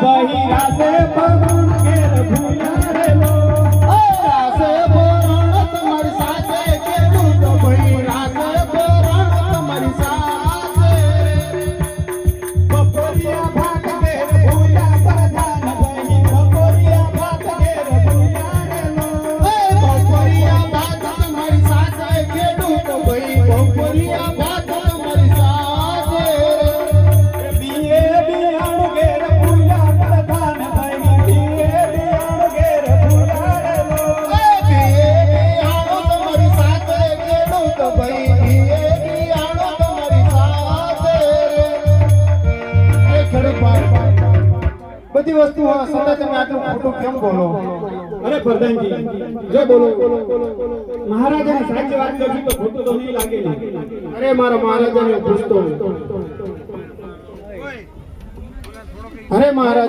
ભાઈ રાસે ભગવાન ઘેર ભૂલ્યા રે લો રાસે ભરણ તમારી સાથે કેવું તો ભાઈ રાસે ભરણ તમારી સાથે બપોરિયા ભાત ઘેર ભૂલ્યા પ્રધાન ભાઈ બપોરિયા ભાત ઘેર ભૂલ્યા રે લો બપોરિયા ભાત તમારી સાથે કેવું તો ભાઈ બપોરિયા ભાત તમારી સાથે બીએ બિયાણ ઘેર ભૂલ્યા પ્રધાન ભાઈ બીએ બિયાણ ઘેર ભૂલ્યા રે લો બિયાણો તમારી સાથે કેવું તો ભાઈ બિયાણો તમારી સાથે ખેડૂત ભાઈ બધી વસ્તુ સદા તમે આટલું ખોટું કેમ બોલો? અરે પ્રધાનજી જો બોલો મહારાજાને સાચી વાત કરશું તો ખોટું તો નહીં લાગે ને અરે મારા મહારાજાને પૂછતો અરે મહારાજ